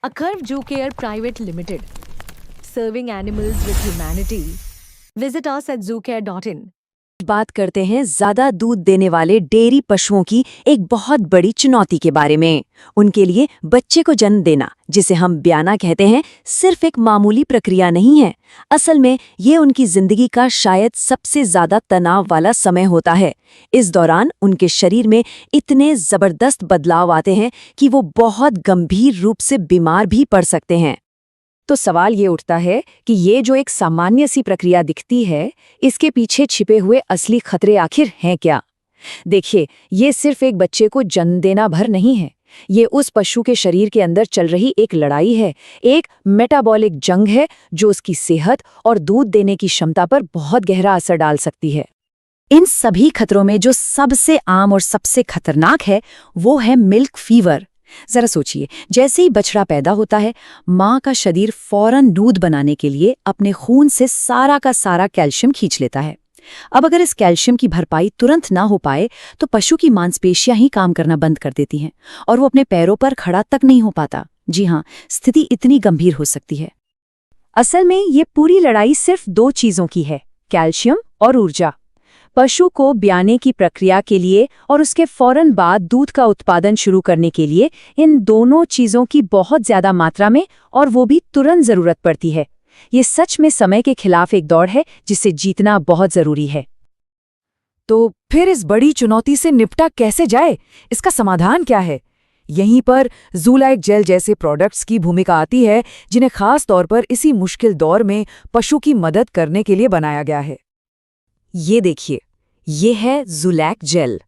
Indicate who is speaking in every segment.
Speaker 1: A Curve Zoo Care Private Limited, serving animals with humanity. Visit us at zoocare.in.
Speaker 2: बात करते हैं ज्यादा दूध देने वाले डेयरी पशुओं की एक बहुत बड़ी चुनौती के बारे में। उनके लिए बच्चे को जन्म देना, जिसे हम ब्याना कहते हैं, सिर्फ एक मामूली प्रक्रिया नहीं है। असल में ये उनकी जिंदगी का शायद सबसे ज्यादा तनाव वाला समय होता है। इस दौरान उनके शरीर में इतने जबरदस्त बदलाव आते हैं कि वो बहुत गंभीर रूप से बीमार भी पड़ सकते हैं। तो सवाल ये उठता है कि ये जो एक सामान्य सी प्रक्रिया दिखती है, इसके पीछे छिपे हुए असली खतरे आखिर हैं क्या? देखिए, ये सिर्फ एक बच्चे को जन्म देना भर नहीं है। ये उस पशु के शरीर के अंदर चल रही एक लड़ाई है, एक मेटाबॉलिक जंग है जो उसकी सेहत और दूध देने की क्षमता पर बहुत गहरा असर डाल सकती है। इन सभी खतरों में जो सबसे आम और सबसे खतरनाक है, वो है मिल्क फीवर। जरा सोचिए, जैसे ही बछड़ा पैदा होता है, माँ का शरीर फौरन दूध बनाने के लिए अपने खून से सारा का सारा कैल्शियम खींच लेता है। अब अगर इस कैल्शियम की भरपाई तुरंत ना हो पाए तो पशु की मांसपेशियां ही काम करना बंद कर देती हैं और वो अपने पैरों पर खड़ा तक नहीं हो पाता। जी हाँ, स्थिति इतनी गंभीर हो सकती है। असल में ये पूरी लड़ाई सिर्फ दो चीजों की है, कैल्शियम और ऊर्जा। पशु को ब्याने की प्रक्रिया के लिए और उसके फौरन बाद दूध का उत्पादन शुरू करने के लिए इन दोनों चीजों की बहुत ज्यादा मात्रा में और वो भी तुरंत जरूरत पड़ती है। ये सच में समय के खिलाफ एक दौड़ है जिसे जीतना बहुत जरूरी है। तो फिर इस बड़ी चुनौती से निपटा कैसे जाए? इसका समाधान क्या है? यहीं पर ज़ूलैक जेल जैसे प्रोडक्ट्स की भूमिका आती है, जिन्हें खास तौर पर इसी मुश्किल दौर में पशु की मदद करने के लिए बनाया गया है। ये देखिए, ये है ज़ूलैक जेल।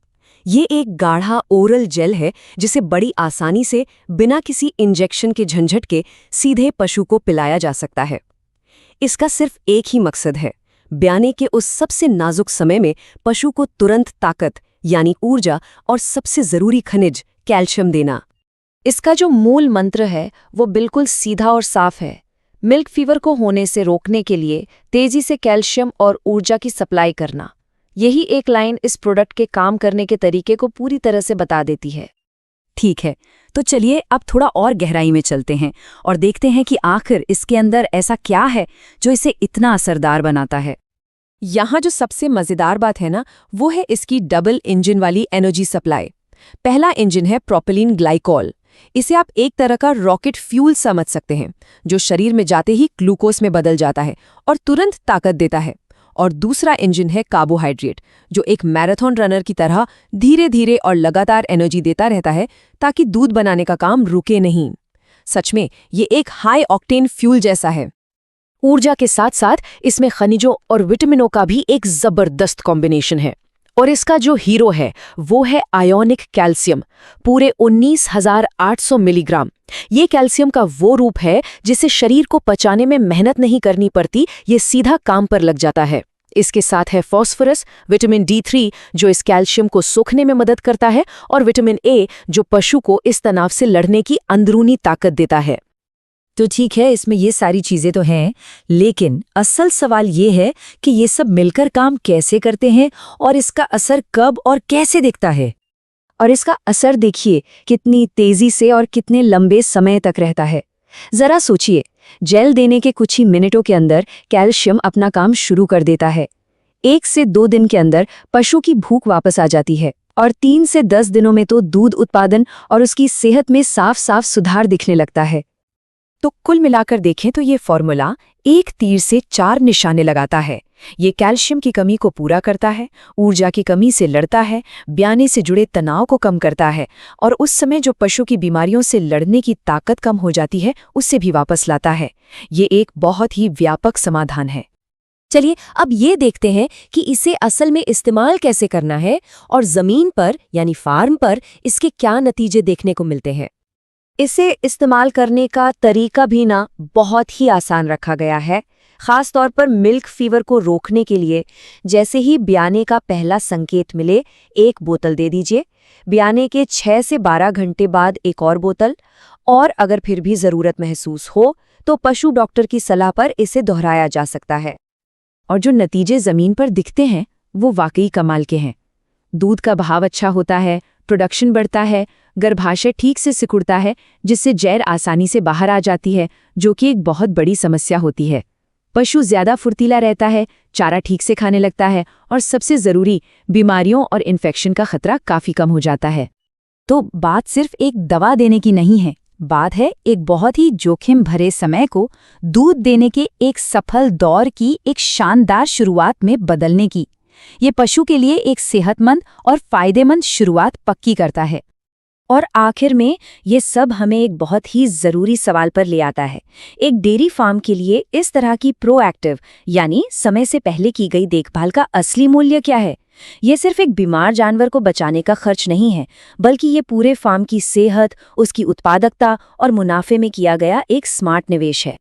Speaker 2: ये एक गाढ़ा ओरल जेल है जिसे बड़ी आसानी से बिना किसी इंजेक्शन के झंझट के सीधे पशु को पिलाया जा सकता है। इसका सिर्फ एक ही मकसद है, ब्याने के उस सबसे नाजुक समय में पशु को तुरंत ताकत यानी ऊर्जा और सबसे जरूरी खनिज कैल्शियम देना। इसका जो मूल मंत्र है वो बिल्कुल सीधा और साफ है, मिल्क फीवर को होने से रोकने के लिए तेजी से कैल्शियम और ऊर्जा की सप्लाई करना। यही एक लाइन इस प्रोडक्ट के काम करने के तरीके को पूरी तरह से बता देती है। ठीक है, तो चलिए अब थोड़ा और गहराई में चलते हैं और देखते हैं कि आखिर इसके अंदर ऐसा क्या है जो इसे इतना असरदार बनाता है। यहाँ जो सबसे मज़ेदार बात है ना, वो है इसकी डबल इंजन वाली एनर्जी सप्लाई। पहला इंजन है प्रोपिलीन ग्लाइकॉल। इसे आप एक तरह का रॉकेट फ्यूल समझ सकते हैं, जो शरीर में जाते ही ग्लूकोज में बदल जाता है और तुरंत ताकत देता है। और दूसरा इंजन है कार्बोहाइड्रेट, जो एक मैराथन रनर की तरह धीरे धीरे और लगातार एनर्जी देता रहता है ताकि दूध बनाने का काम रुके नहीं। सच में ये एक हाई ऑक्टेन फ्यूल जैसा है। ऊर्जा के साथ साथ इसमें खनिजों और विटामिनों का भी एक जबरदस्त कॉम्बिनेशन है। और इसका जो हीरो है वो है आयोनिक कैल्शियम, पूरे 19,800 मिलीग्राम। ये कैल्शियम का वो रूप है जिसे शरीर को पचाने में मेहनत नहीं करनी पड़ती, ये सीधा काम पर लग जाता है। इसके साथ है फास्फोरस, विटामिन D3 जो इस कैल्शियम को सोखने में मदद करता है, और विटामिन A जो पशु को इस तनाव से लड़ने की अंदरूनी ताकत देता है। तो ठीक है, इसमें ये सारी चीजें तो हैं, लेकिन असल सवाल ये है कि ये सब मिलकर काम कैसे करते हैं और इसका असर कब और कैसे दिखता है। और इसका असर देखिए कितनी तेजी से और कितने लंबे समय तक रहता है। जरा सोचिए, जेल देने के कुछ ही मिनटों के अंदर कैल्शियम अपना काम शुरू कर देता है। 1 से 2 दिन के अंदर पशु की भूख वापस आ जाती है और 3 से 10 दिनों में तो दूध उत्पादन और उसकी सेहत में साफ साफ सुधार दिखने लगता है। तो कुल मिलाकर देखें तो ये फॉर्मूला एक तीर से 4 निशाने लगाता है। ये कैल्शियम की कमी को पूरा करता है, ऊर्जा की कमी से लड़ता है, ब्याने से जुड़े तनाव को कम करता है, और उस समय जो पशु की बीमारियों से लड़ने की ताकत कम हो जाती है उससे भी वापस लाता है। ये एक बहुत ही व्यापक समाधान है। चलिए अब ये देखते हैं कि इसे असल में इस्तेमाल कैसे करना है और जमीन पर यानी फार्म पर इसके क्या नतीजे देखने को मिलते हैं। इसे इस्तेमाल करने का तरीका भी ना बहुत ही आसान रखा गया है, खास तौर पर मिल्क फीवर को रोकने के लिए। जैसे ही ब्याने का पहला संकेत मिले, 1 बोतल दे दीजिए। ब्याने के 6 से 12 घंटे बाद एक और बोतल, और अगर फिर भी ज़रूरत महसूस हो तो पशु डॉक्टर की सलाह पर इसे दोहराया जा सकता है। और जो नतीजे ज़मीन पर दिखते हैं वो वाकई कमाल के हैं। दूध का बहाव अच्छा होता है, प्रोडक्शन बढ़ता है, गर्भाशय ठीक से सिकुड़ता है, जिससे जैर आसानी से बाहर आ जाती है, जो कि एक बहुत बड़ी समस्या होती है। पशु ज्यादा फुर्तीला रहता है, चारा ठीक से खाने लगता है और सबसे जरूरी, बीमारियों और इन्फेक्शन का खतरा काफी कम हो जाता है।
Speaker 3: तो बात सिर्फ एक दवा देने की नहीं है, बात है एक बहुत ही जोखिम भरे समय को दूध देने के एक सफल दौर की एक शानदार शुरुआत में बदलने की। ये पशु के लिए एक सेहतमंद और फायदेमंद शुरुआत पक्की करता है।
Speaker 2: और आखिर में ये सब हमें एक बहुत ही ज़रूरी सवाल पर ले आता है। एक डेयरी फार्म के लिए इस तरह की प्रोएक्टिव यानी समय से पहले की गई देखभाल का असली मूल्य क्या है? ये सिर्फ एक बीमार जानवर को बचाने का खर्च नहीं है, बल्कि ये पूरे फार्म की सेहत, उसकी उत्पादकता और मुनाफे में किया गया एक स्मार्ट निवेश है।